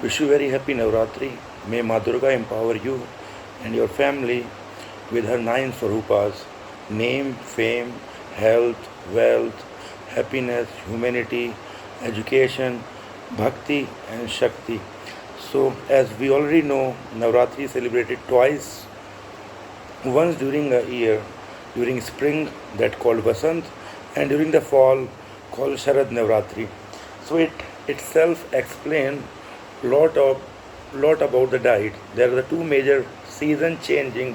Wish you very happy Navratri. May Ma Durga empower you and your family with her nine Swarupas: name, fame, health, wealth, happiness, humanity, education, bhakti, and shakti. So, as we already know, Navratri is celebrated twice, once during a year, during spring that called Vasant, and during the fall called Sharad Navratri. So it itself explains lot about the diet. There are the two major season changing,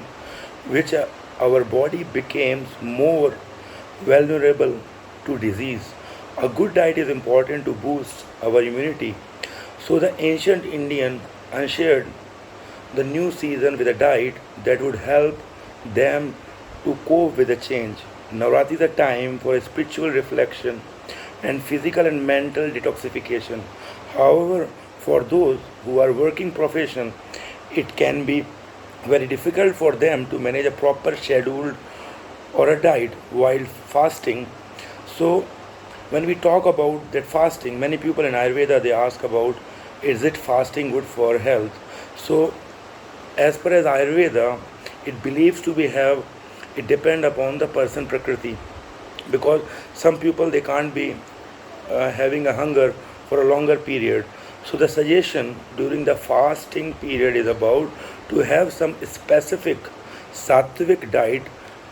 which our body becomes more vulnerable to disease. A good diet is important to boost our immunity. So the ancient Indian ensured the new season with a diet that would help them to cope with the change. Navratri is a time for spiritual reflection and physical and mental detoxification. However, for those who are working profession, it can be very difficult for them to manage a proper schedule or a diet while fasting. So when we talk about that fasting, many people in Ayurveda they ask about, is it fasting good for health? So as per as Ayurveda, it believes to be have, it depend upon the person prakriti, because some people they can't be having a hunger for a longer period. So the suggestion during the fasting period is about to have some specific sattvic diet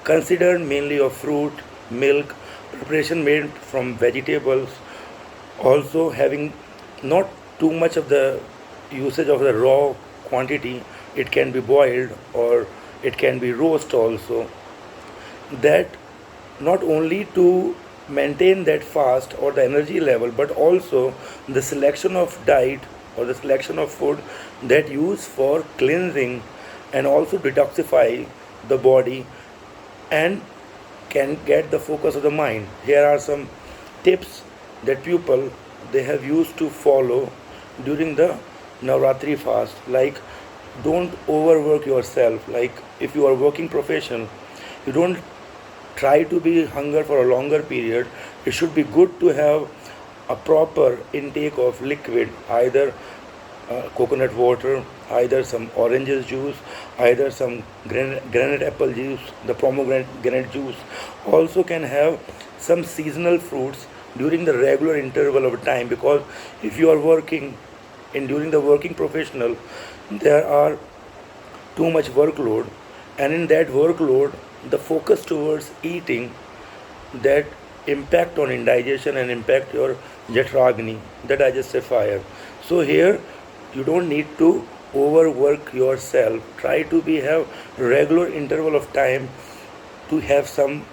considered mainly of fruit, milk, preparation made from vegetables, also having not too much of the usage of the raw quantity. It can be boiled or it can be roast also, that not only to maintain that fast or the energy level, but also the selection of diet or the selection of food that use for cleansing and also detoxify the body and can get the focus of the mind. Here are some tips that people they have used to follow during the Navratri fast. Like, don't overwork yourself. Like, if you are working profession, you don't try to be hunger for a longer period. It should be good to have a proper intake of liquid, either coconut water, either some oranges juice, either some granite apple juice, the pomegranate juice. Also can have some seasonal fruits during the regular interval of time, because if you are working in during the working professional, there are too much workload, and in that workload the focus towards eating that impact on indigestion and impact your jatragni, the digestive fire. So here you don't need to overwork yourself. Try to be have regular interval of time to have some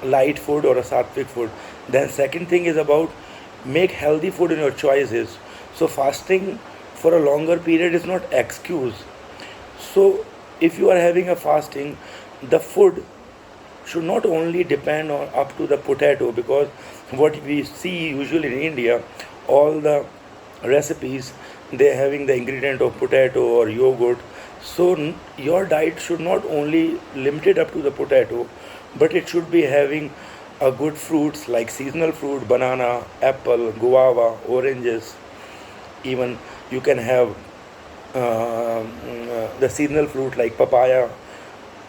light food or a sattvic food. Then second thing is about make healthy food in your choices. So fasting for a longer period is not excuse. So if you are having a fasting, the food should not only depend on up to the potato, because what we see usually in India, all the recipes they having the ingredient of potato or yogurt. So your diet should not only limited up to the potato, but it should be having a good fruits like seasonal fruit, banana, apple, guava, oranges. Even you can have the seasonal fruit like papaya,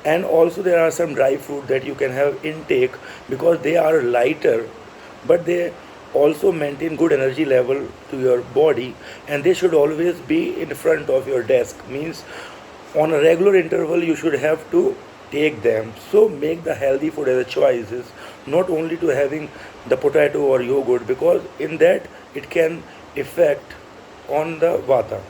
and also there are some dry fruit that you can have intake, because they are lighter but they also maintain good energy level to your body, and they should always be in front of your desk. Means on a regular interval you should have to take them. So make the healthy food as a choices, not only to having the potato or yogurt, because in that it can affect on the vata.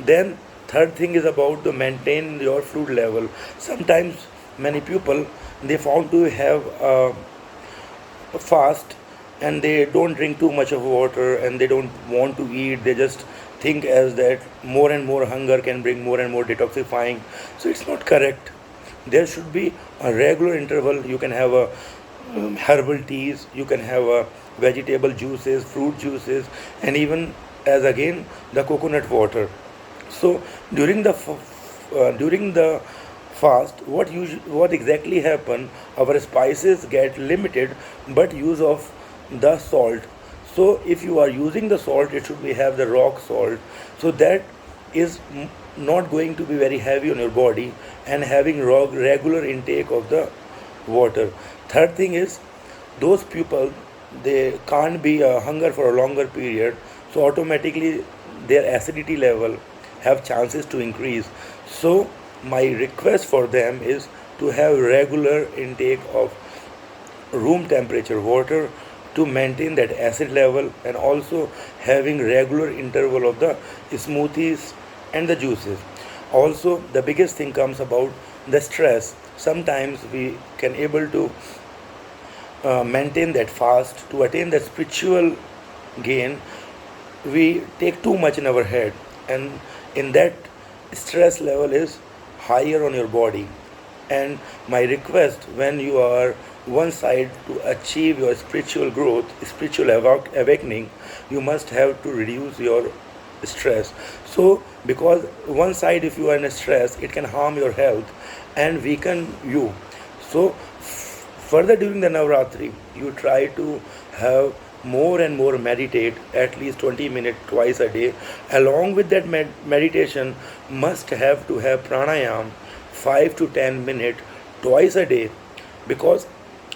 Then third thing is about to maintain your fluid level. Sometimes many people they found to have a fast, and they don't drink too much of water and they don't want to eat. They just think as that more and more hunger can bring more and more detoxifying. So it's not correct. There should be a regular interval. You can have a herbal teas, you can have a vegetable juices, fruit juices, and even as again the coconut water. So during the fast, what exactly happen? Our spices get limited, but use of the salt. So if you are using the salt, it should be have the rock salt, so that is not going to be very heavy on your body, and having regular intake of the water. Third thing is, those people, they can't be hunger for a longer period, so automatically their acidity level have chances to increase. So my request for them is to have regular intake of room temperature water to maintain that acid level, and also having regular interval of the smoothies and the juices. Also the biggest thing comes about the stress. Sometimes we can able to maintain that fast to attain that spiritual gain. We take too much in our head, and in that, stress level is higher on your body. And my request, when you are one side to achieve your spiritual growth, spiritual awakening, you must have to reduce your stress. So because one side, if you are in a stress, it can harm your health and weaken you. So further, during the Navratri, you try to have more and more meditate, at least 20 minutes twice a day. Along with that meditation, must have to have pranayam 5 to 10 minutes twice a day, because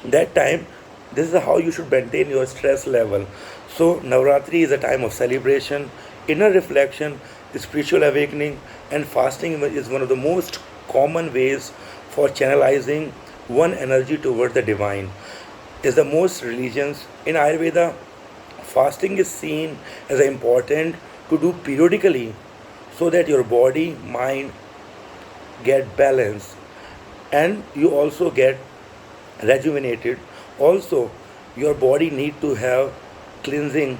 that time, this is how you should maintain your stress level. So Navratri is a time of celebration, inner reflection, spiritual awakening, and fasting is one of the most common ways for channelizing one energy toward the divine. Is the most religions in Ayurveda, fasting is seen as important to do periodically, so that your body mind get balanced, and you also get rejuvenated. Also your body need to have cleansing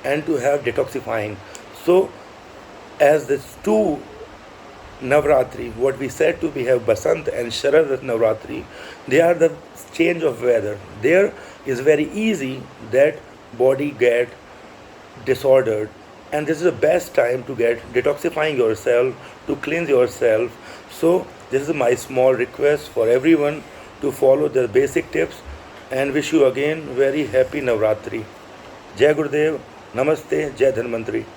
and to have detoxifying. So as these two Navratri, what we said to be have Basant and Sharad Navratri, they are the change of weather. There is very easy that body get disordered, and this is the best time to get detoxifying yourself, to cleanse yourself. So this is my small request for everyone to follow the basic tips, and wish you again very happy Navratri. Jai Gurudev, Namaste, Jai Dhanvantri.